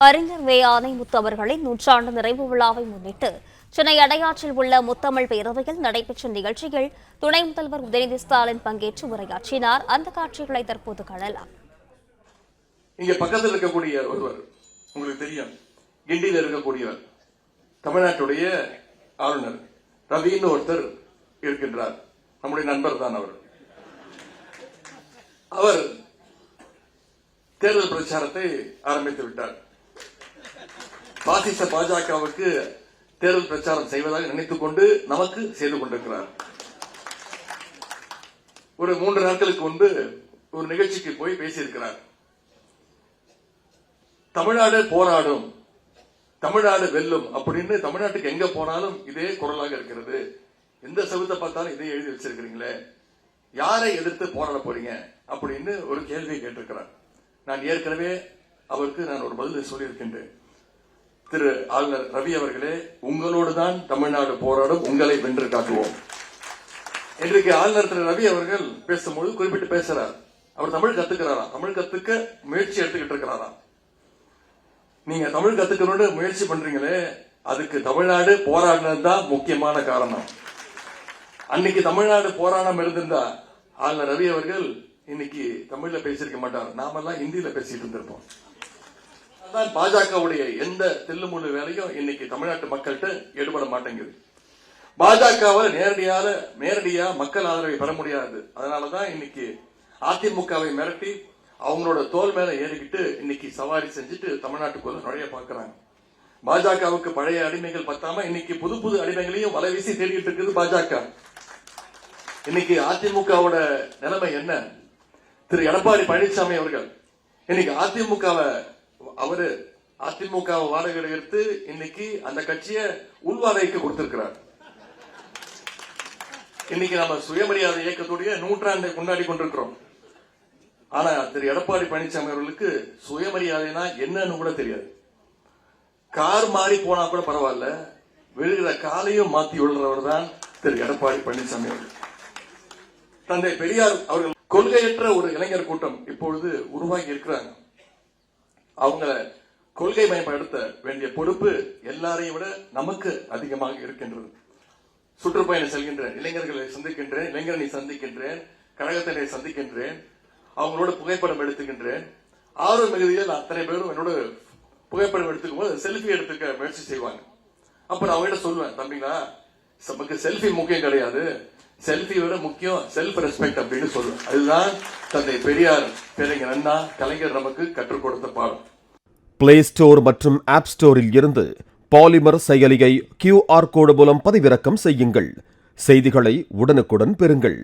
அறிஞர் வே. ஆணைமுத்து அவர்களின் 100ஆண்டு நிறைவு விழாவை முன்னிட்டு சென்னை அடையாற்றில் உள்ள முத்தமிழ் பேரவையில் நடைபெற்ற நிகழ்ச்சியில் துணை முதல்வர் உதயநிதி ஸ்டாலின் பங்கேற்று உரையாற்றினார். அந்த காட்சிகளை தற்போது காணலாம். இங்க பக்கத்தில் இருக்கக்கூடிய ஒருவர் உங்களுக்கு தெரியும், கிண்டியில் இருக்கக்கூடியவர் தமிழ்நாட்டுடைய ஆளுநர் ரவின்னு ஒருத்தர் இருக்கின்றார். நம்முடைய நண்பர் தான் அவர். அவர் தேர்தல் பிரச்சாரத்தை ஆரம்பித்து விட்டார். பாசிச பாஜகவுக்கு தேர்தல் பிரச்சாரம் செய்வதாக நினைத்துக் கொண்டு நமக்கு செய்து கொண்டிருக்கிறார். ஒரு 3 நாட்களுக்கு முன்பு ஒரு நிகழ்ச்சிக்கு போய் பேசியிருக்கிறார். தமிழ்நாடு போராடும், தமிழ்நாடு வெல்லும் அப்படின்னு தமிழ்நாட்டுக்கு எங்க போனாலும் இதே குரலாக இருக்கிறது. எந்த செவுத்தை பார்த்தாலும் இதே எழுதி வச்சிருக்கிறீங்களே, யாரை எதிர்த்து போராட போறீங்க அப்படின்னு ஒரு கேள்வியை கேட்டிருக்கிறார். நான் ஏற்கனவே அவருக்கு ஒரு பதில் சொல்லியிருக்கின்றேன். திரு ஆளுநர் ரவி அவர்களே, உங்களோடு தான் தமிழ்நாடு போராடும், உங்களை வென்று காட்டுவோம். இன்றைக்கு ஆளுநர் திரு ரவி அவர்கள் பேசும்போது குறிப்பிட்டு பேசுறார். அவர் தமிழ் கத்துக்கிறாரா, தமிழ் கத்துக்க முயற்சி எடுத்துக்கிட்டு இருக்கிறாராம். நீங்க தமிழ் கத்துக்கணும்னு முயற்சி பண்றீங்களே, அதுக்கு தமிழ்நாடு போராடினதுதான் முக்கியமான காரணம். அன்னைக்கு தமிழ்நாடு போராடாம இருந்திருந்தா ஆளுநர் ரவி அவர்கள் இன்னைக்கு தமிழ்ல பேசியிருக்க மாட்டார். நாமெல்லாம் ஹிந்தியில பேசிட்டு இருந்திருப்போம். அதான் பாஜகவுடைய எந்த தில்லுமுள்ளு வேலையும் இன்னைக்கு தமிழ்நாட்டு மக்கள்கிட்ட ஈடுபட மாட்டேங்குது. பாஜகவை நேரடியா மக்கள் ஆதரவை பெற முடியாது. அதனாலதான் இன்னைக்கு அதிமுகவை மிரட்டி அவங்களோட தோல் மேல ஏறிக்கிட்டு இன்னைக்கு சவாரி செஞ்சுட்டு தமிழ்நாட்டுக்குள்ள நுழைய பார்க்கிறாங்க. பாஜகவுக்கு பழைய அடிமைகள் பத்தாம இன்னைக்கு புது புது அடிமைகளையும் வலை வீசி தேடிட்டு இருக்குது பாஜக. இன்னைக்கு அதிமுகவோட நிலைமை என்ன? திரு எடப்பாடி பழனிசாமி அவர்கள் இன்னைக்கு அதிமுக வாடகை எடுத்து இன்னைக்கு அந்த கட்சியை உள்வாடகைக்கு கொடுத்திருக்கிறார். இன்னைக்கு நம்ம சுயமரியாதை இயக்கத்துடைய 100ஆண்டை கொண்டாடி கொண்டிருக்கிறோம். ஆனா திரு எடப்பாடி பழனிசாமி அவர்களுக்கு சுயமரியாதைனா என்னன்னு கூட தெரியாது. கார் மாறி போனா கூட பரவாயில்ல, விழுகிற காலையும் மாத்தி விழுறவர் தான் திரு எடப்பாடி பழனிசாமி அவர்கள். தந்தை பெரியார் அவர்கள் கொள்கையற்ற ஒரு இளைஞர் கூட்டம் இப்பொழுது உருவாகி இருக்கிறாங்க. அவங்கள கொள்கை மயப்படுத்த வேண்டிய பொறுப்பு எல்லாரையும் விட நமக்கு அதிகமாக இருக்கின்றது. சுற்றுப்பயணம் செல்கின்றேன், இளைஞர்களை சந்திக்கின்றேன், இளைஞரணி சந்திக்கின்றேன், கழகத்தினை சந்திக்கின்றேன், அவங்களோட புகைப்படம் எடுத்துக்கின்றேன். ஆர்வ மிகுதியில் அத்தனை பேரும் என்னோட புகைப்படம் எடுத்துக்கும் போது செல்ஃபி எடுத்துக்க முயற்சி செய்வாங்க. அப்ப நான் அவங்ககிட்ட சொல்லுவேன், தம்பிங்களா, நமக்கு செல்ஃபி முக்கியம் கிடையாது, செல்ஃபி விட முக்கியம் செல்ஃப் ரெஸ்பெக்ட் அப்படின்னு சொல்லுவேன். அதுதான் தந்தை பெரியார் பேரறிஞர் அண்ணா கலைஞர் நமக்கு கற்றுக் கொடுத்த பாடம். பிளே ஸ்டோர் மற்றும் ஆப் ஸ்டோரில் இருந்து பாலிமர் செயலியை QR கோடு மூலம் பதிவிறக்கம் செய்யுங்கள். செய்திகளை உடனுக்குடன் பெறுங்கள்.